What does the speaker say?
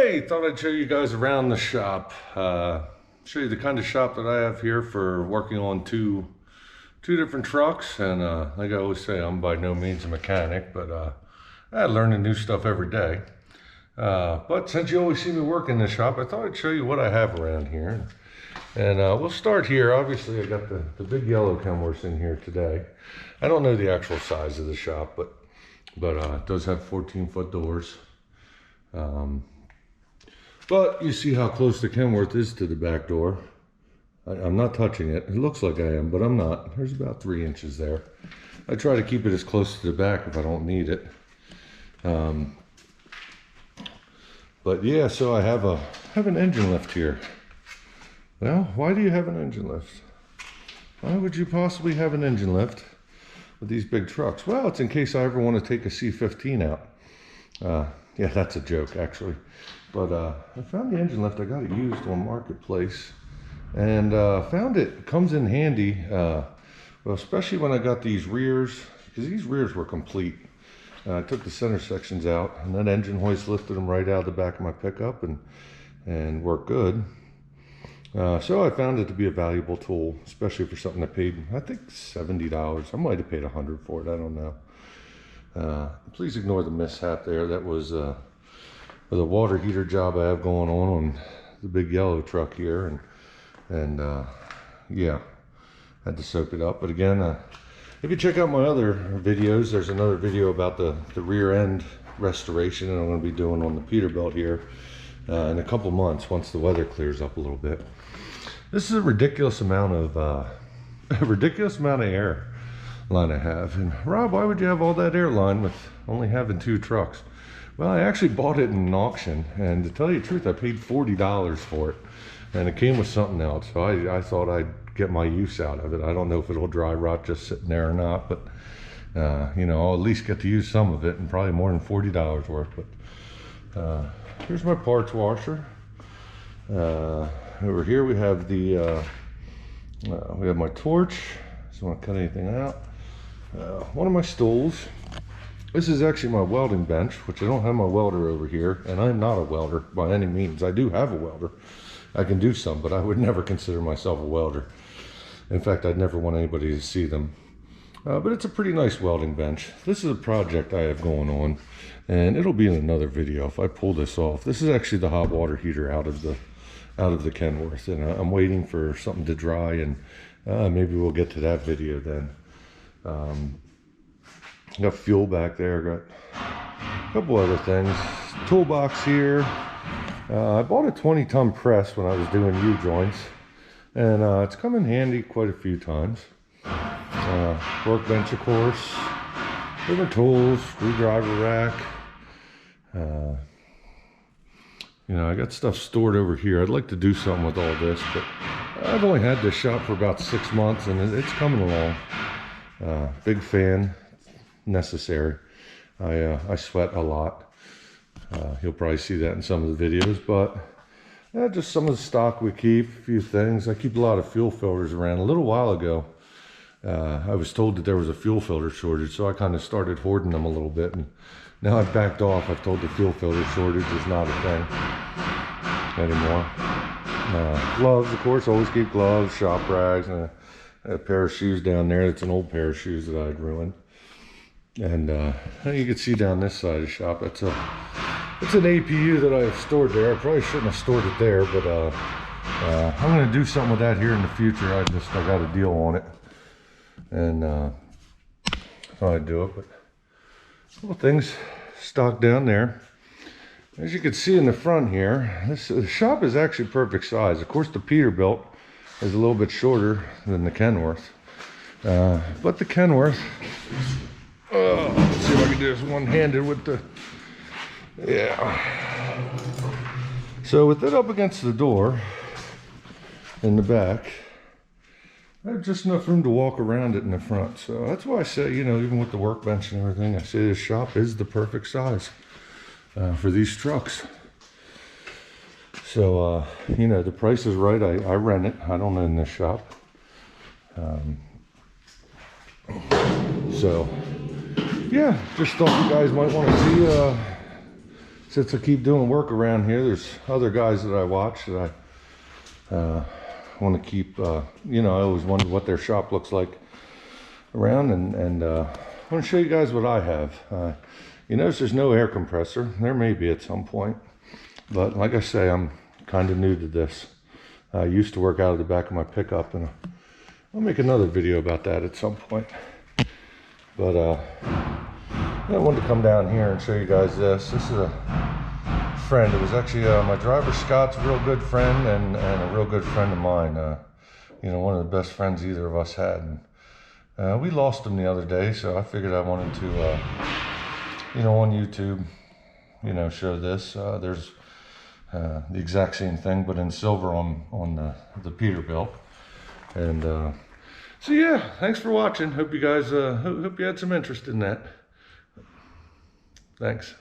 Hey, thought I'd show you guys around the shop. Show you the kind of shop that I have here for working on two different trucks. And like I always say, I'm by no means a mechanic, but I learn new stuff every day. But since you always see me work in the shop, I thought I'd show you what I have around here. And we'll start here. Obviously, I got the big yellow Kenworths in here today. I don't know the actual size of the shop, but it does have 14-foot doors. But you see how close the Kenworth is to the back door. I'm not touching it. It looks like I am, but I'm not. There's about 3 inches there. I try to keep it as close to the back if I don't need it. But yeah, so I have an engine lift here. Well, why do you have an engine lift? Why would you possibly have an engine lift with these big trucks? Well, it's in case I ever want to take a C15 out. Yeah, that's a joke, actually. But I found the engine lift. I got it used on Marketplace, and found it comes in handy. Well, especially when I got these rears, because these rears were complete. I took the center sections out, and that engine hoist lifted them right out of the back of my pickup, and worked good. So I found it to be a valuable tool, especially for something I paid, I think, $70. I might have paid $100 for it. I don't know. Please ignore the mishap there. That was with a water heater job I have going on the big yellow truck here, and yeah, had to soak it up. But again, if you check out my other videos, there's another video about the rear end restoration that I'm going to be doing on the Peterbilt here in a couple months once the weather clears up a little bit. This is a ridiculous amount of air line I have. And Rob, why would you have all that airline with only having 2 trucks? Well, I actually bought it in an auction, and to tell you the truth, I paid $40 for it, and it came with something else, so I thought I'd get my use out of it. I don't know if it'll dry rot just sitting there or not, but you know, I'll at least get to use some of it, and probably more than $40 worth. But here's my parts washer. Over here we have we have my torch. Just want to cut anything out. One of my stools. This is actually my welding bench, which I don't have my welder over here, and I'm not a welder by any means. I do have a welder. I can do some, but I would never consider myself a welder. In fact, I'd never want anybody to see them. But it's a pretty nice welding bench. This is a project I have going on, and it'll be in another video if I pull this off. This is actually the hot water heater out of the Kenworth, and I'm waiting for something to dry, and maybe we'll get to that video then. Got fuel back there, got a couple other things. Toolbox here. I bought a 20-ton press when I was doing U-joints, and it's come in handy quite a few times. Workbench, of course, different tools, screwdriver rack. You know, I got stuff stored over here. I'd like to do something with all this, but I've only had this shop for about 6 months, and it's coming along. Big fan. Necessary. I sweat a lot. You'll probably see that in some of the videos, but just some of the stock we keep, a few things. I keep a lot of fuel filters around. A little while ago, I was told that there was a fuel filter shortage, so I kind of started hoarding them a little bit, and now I've backed off. I've told the fuel filter shortage is not a thing anymore. Gloves, of course, always keep gloves, shop rags, and a pair of shoes down there. It's an old pair of shoes that I'd ruined. And you can see down this side of the shop, it's an APU that I have stored there. I probably shouldn't have stored it there, but I'm going to do something with that here in the future. I got a deal on it, and thought I'd do it. But a couple things stocked down there. As you can see in the front here, the shop is actually perfect size. Of course, the Peterbilt is a little bit shorter than the Kenworth, but the Kenworth. Let's see if I can do this one-handed with the, yeah. So with it up against the door in the back, I have just enough room to walk around it in the front. So that's why I say, you know, even with the workbench and everything, I say this shop is the perfect size for these trucks. So, you know, the price is right. I rent it. I don't own this shop. So yeah, just thought you guys might want to see since I keep doing work around here, there's other guys that I watch that I want to keep, you know, I always wonder what their shop looks like around, and I want to show you guys what I have. You notice there's no air compressor. There may be at some point, but like I say, I'm kind of new to this. I used to work out of the back of my pickup, and I'll make another video about that at some point. But I wanted to come down here and show you guys this. This is a friend. It was actually my driver Scott's real good friend, and a real good friend of mine. You know, one of the best friends either of us had. And, we lost him the other day, so I figured I wanted to, you know, on YouTube, you know, show this. There's the exact same thing, but in silver on the Peterbilt. And so yeah, thanks for watching. Hope you guys, hope you had some interest in that. Thanks.